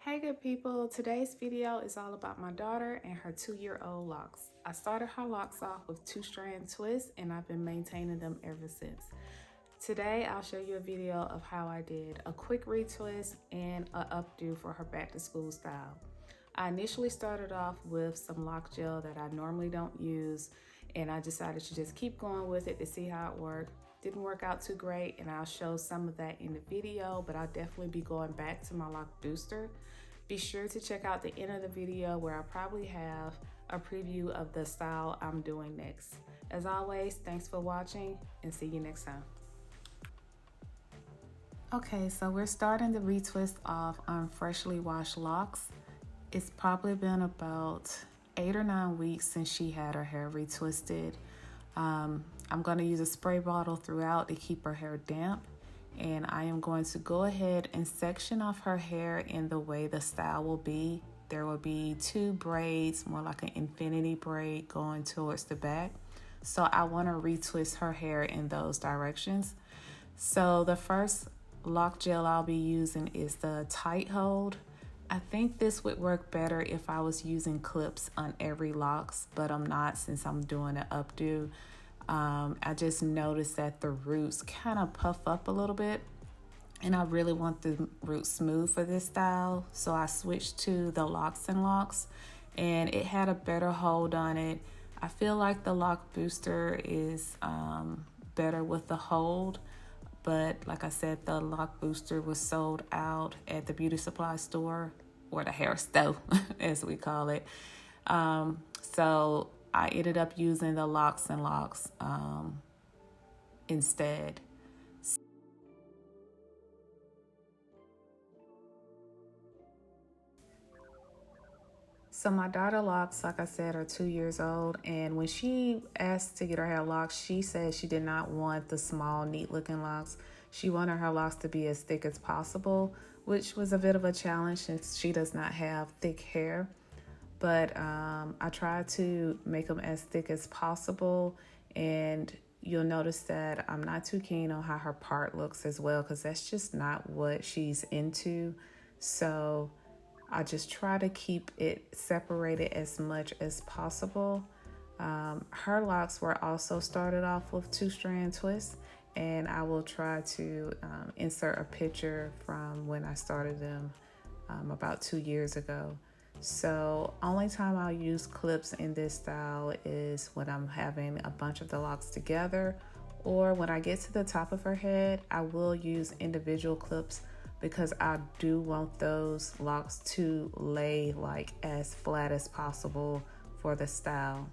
Hey good people, today's video is all about my daughter and her 2-year-old Locs. I started her Locs off with 2-strand twists and I've been maintaining them ever since. Today I'll show you a video of how I did a quick retwist and a updo for her back to school style. I initially started off with some lock gel that I normally don't use, and I decided to just keep going with it to see how it worked. Didn't work out too great, and I'll show some of that in the video, but I'll definitely be going back to my lock booster. Be sure to check out the end of the video where I probably have a preview of the style I'm doing next. As always, thanks for watching and see you next time. Okay, so we're starting the retwist off on freshly washed locks. It's probably been about 8 or 9 weeks since she had her hair retwisted. I'm going to use a spray bottle throughout to keep her hair damp. And I am going to go ahead and section off her hair in the way the style will be. There will be 2 braids, more like an infinity braid going towards the back. So I want to retwist her hair in those directions. So the first lock gel I'll be using is the tight hold. I think this would work better if I was using clips on every locks, but I'm not since I'm doing an updo. I just noticed that the roots kind of puff up a little bit, and I really want the roots smooth for this style. So I switched to the Locs and Locs, and it had a better hold on it. I feel like the lock booster is better with the hold. But like I said, the lock booster was sold out at the beauty supply store, or the hair store, as we call it. So I ended up using the Locs and Locs instead. So my daughter Locs, like I said, are 2 years old, and when she asked to get her hair locked, she said she did not want the small, neat-looking locks. She wanted her locks to be as thick as possible, which was a bit of a challenge since she does not have thick hair. But I tried to make them as thick as possible, and you'll notice that I'm not too keen on how her part looks as well, because that's just not what she's into. So I just try to keep it separated as much as possible. Her locks were also started off with 2-strand twists, and I will try to insert a picture from when I started them about 2 years ago. So only time I'll use clips in this style is when I'm having a bunch of the locks together, or when I get to the top of her head, I will use individual clips because I do want those locks to lay like as flat as possible for the style.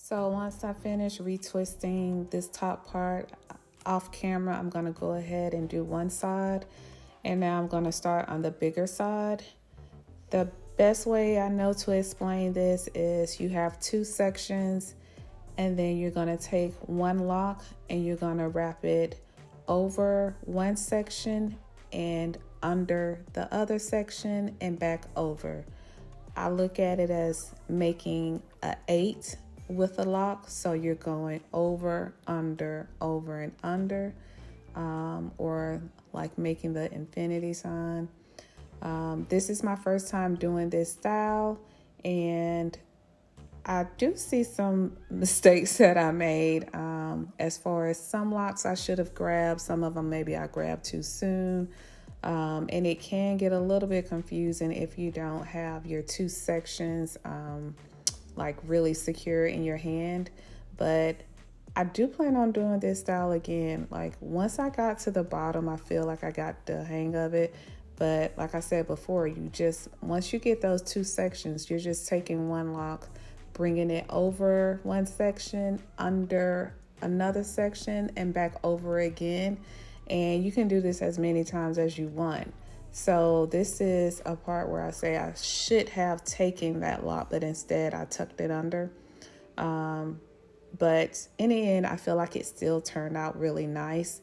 So once I finish retwisting this top part off camera, I'm going to go ahead and do one side. And now I'm going to start on the bigger side. The best way I know to explain this is you have two sections, and then you're going to take one lock and you're going to wrap it over one section and under the other section and back over. I look at it as making an 8 with a lock. So you're going over, under, over, and under, or like making the infinity sign. This is my first time doing this style, and I do see some mistakes that I made as far as some locks I should have grabbed. Some of them maybe I grabbed too soon. And it can get a little bit confusing if you don't have your two sections like really secure in your hand. But I do plan on doing this style again. Like once I got to the bottom, I feel like I got the hang of it. But like I said before, once you get those two sections, you're just taking one lock, bringing it over one section, under another section, and back over again. And you can do this as many times as you want. So this is a part where I say I should have taken that lock, but instead I tucked it under. But in the end, I feel like it still turned out really nice.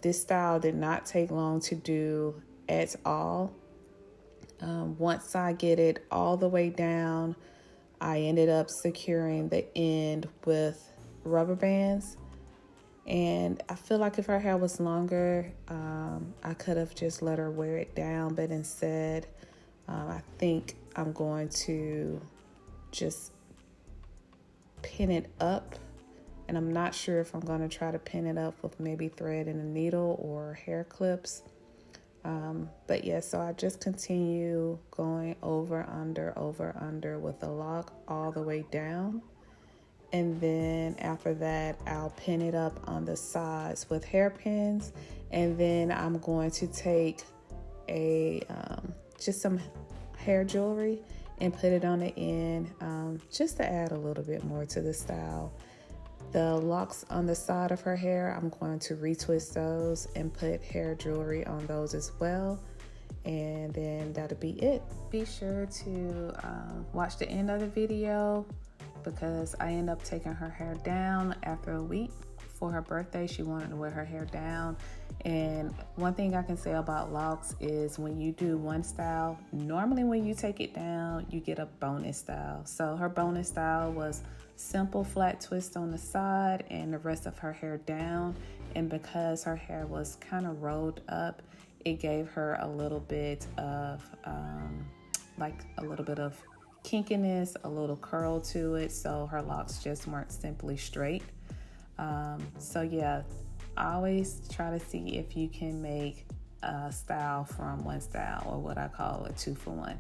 This style did not take long to do at all. Once I get it all the way down, I ended up securing the end with rubber bands. And I feel like if her hair was longer, I could have just let her wear it down. But instead, I think I'm going to just pin it up. And I'm not sure if I'm going to try to pin it up with maybe thread and a needle or hair clips. But yeah, so I just continue going over, under with the lock all the way down. And then after that, I'll pin it up on the sides with hairpins. And then I'm going to take just some hair jewelry and put it on the end, just to add a little bit more to the style. The locks on the side of her hair, I'm going to retwist those and put hair jewelry on those as well. And then that'll be it. Be sure to watch the end of the video, because I end up taking her hair down after a week. For her birthday, she wanted to wear her hair down. And one thing I can say about locks is when you do one style, normally when you take it down, you get a bonus style. So her bonus style was simple flat twist on the side and the rest of her hair down. And because her hair was kind of rolled up, it gave her a little bit of kinkiness, a little curl to it, so her locks just weren't simply straight. So yeah, I always try to see if you can make a style from one style, or what I call a 2-for-1.